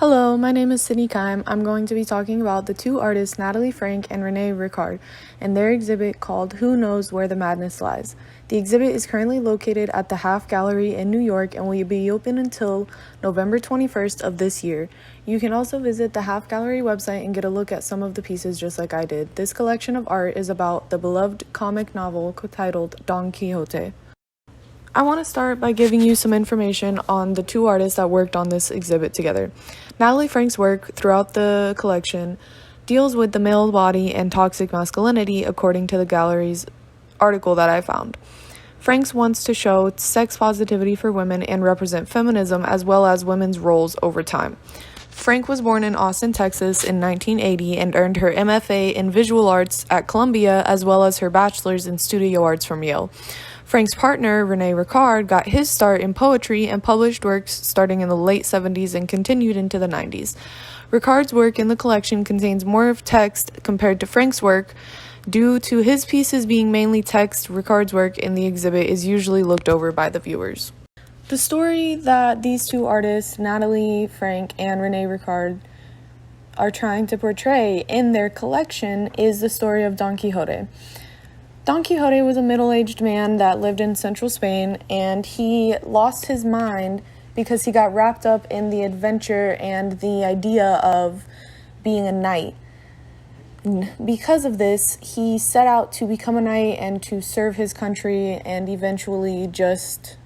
Hello, my name is Keim. I'm going to be talking about the two artists Natalie Frank and Rene Ricard and their exhibit called Who Knows Where the Madness Lies. The exhibit is currently located at the Half Gallery in New York and will be open until November 21st of this year. You can also visit the Half Gallery website and get a look at some of the pieces just like I did. This collection of art is about the beloved comic novel titled Don Quixote. I want to start by giving you some information on the two artists that worked on this exhibit together. Natalie Frank's work throughout the collection deals with the male body and toxic masculinity according to the gallery's article that I found. Frank's wants to show sex positivity for women and represent feminism as well as women's roles over time. Frank was born in Austin, Texas in 1980 and earned her MFA in Visual Arts at Columbia as well as her bachelor's in Studio Arts from Yale. Frank's partner, Rene Ricard, got his start in poetry and published works starting in the late 70s and continued into the 90s. Ricard's work in the collection contains more of text compared to Frank's work. Due to his pieces being mainly text, Ricard's work in the exhibit is usually looked over by the viewers. The story that these two artists, Natalie Frank and Rene Ricard, are trying to portray in their collection is the story of Don Quixote. Don Quixote was a middle-aged man that lived in central Spain, and he lost his mind because he got wrapped up in the adventure and the idea of being a knight. Because of this, he set out to become a knight and to serve his country, and eventually just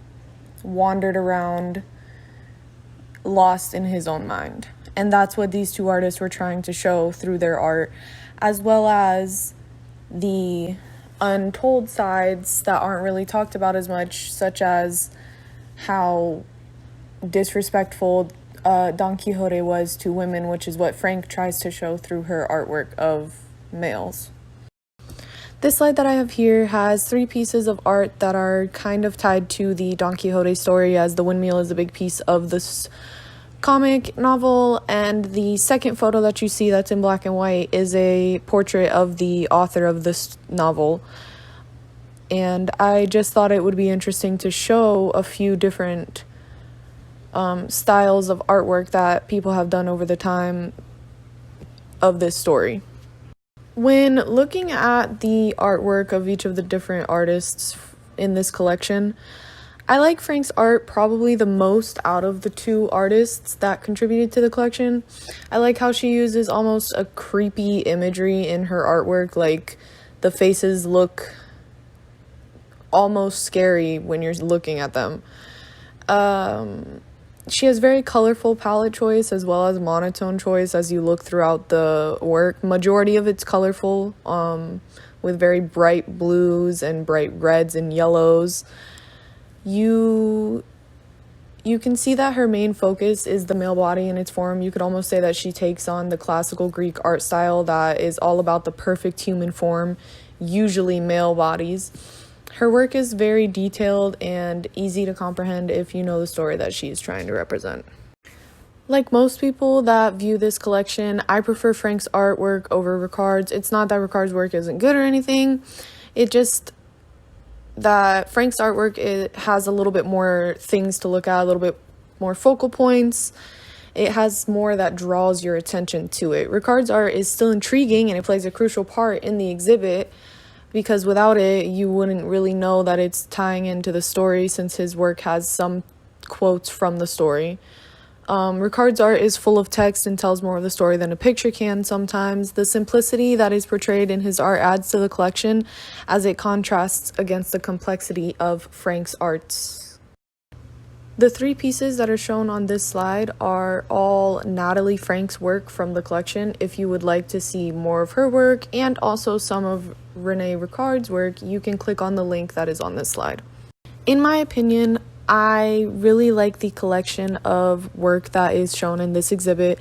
wandered around lost in his own mind. And that's what these two artists were trying to show through their art, as well as the untold sides that aren't really talked about as much, such as how disrespectful Don Quixote was to women, which is what Frank tries to show through her artwork of males. This slide that I have here has three pieces of art that are kind of tied to the Don Quixote story, as the windmill is a big piece of this comic novel, and the second photo that you see that's in black and white is a portrait of the author of this novel. And I just thought it would be interesting to show a few different styles of artwork that people have done over the time of this story. When looking at the artwork of each of the different artists in this collection, I like Frank's art probably the most out of the two artists that contributed to the collection. I like how she uses almost a creepy imagery in her artwork, like the faces look almost scary when you're looking at them. She has very colorful palette choice as well as monotone choice as you look throughout the work. Majority of it's colorful, with very bright blues and bright reds and yellows. You can see that her main focus is the male body in its form. You could almost say that she takes on the classical Greek art style that is all about the perfect human form, usually male bodies. Her work is very detailed and easy to comprehend if you know the story that she's trying to represent. Like most people that view this collection, I prefer Frank's artwork over Ricard's. It's not that Ricard's work isn't good or anything. It just that Frank's artwork, it has a little bit more things to look at, a little bit more focal points. It has more that draws your attention to it. Ricard's art is still intriguing and it plays a crucial part in the exhibit, because without it, you wouldn't really know that it's tying into the story, since his work has some quotes from the story. Ricard's art is full of text and tells more of the story than a picture can sometimes. The simplicity that is portrayed in his art adds to the collection as it contrasts against the complexity of Frank's arts. The three pieces that are shown on this slide are all Natalie Frank's work from the collection. If you would like to see more of her work and also some of Rene Ricard's work, you can click on the link that is on this slide. In my opinion, I really like the collection of work that is shown in this exhibit.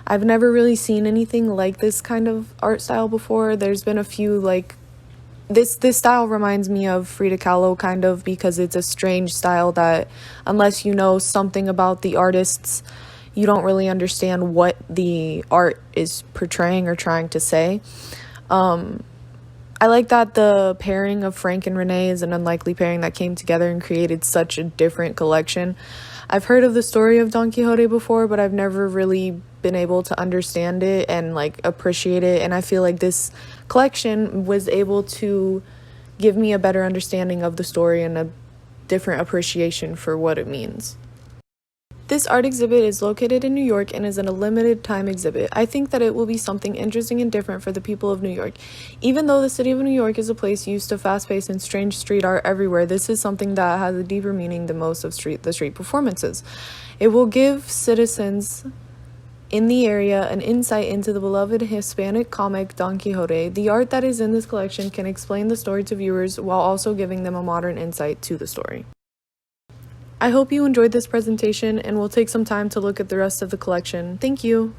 I've never really seen anything like this kind of art style before. There's been a few, like, this style reminds me of Frida Kahlo kind of, because it's a strange style that unless you know something about the artists, you don't really understand what the art is portraying or trying to say. I like that the pairing of Frank and Rene is an unlikely pairing that came together and created such a different collection. I've heard of the story of Don Quixote before, but I've never really been able to understand it and like appreciate it, and I feel like this collection was able to give me a better understanding of the story and a different appreciation for what it means. This art exhibit is located in New York and is a limited time exhibit. I think that it will be something interesting and different for the people of New York. Even though the city of New York is a place used to fast-paced and strange street art everywhere, this is something that has a deeper meaning than most of the street performances. It will give citizens in the area an insight into the beloved Hispanic comic Don Quixote. The art that is in this collection can explain the story to viewers while also giving them a modern insight to the story. I hope you enjoyed this presentation and will take some time to look at the rest of the collection. Thank you!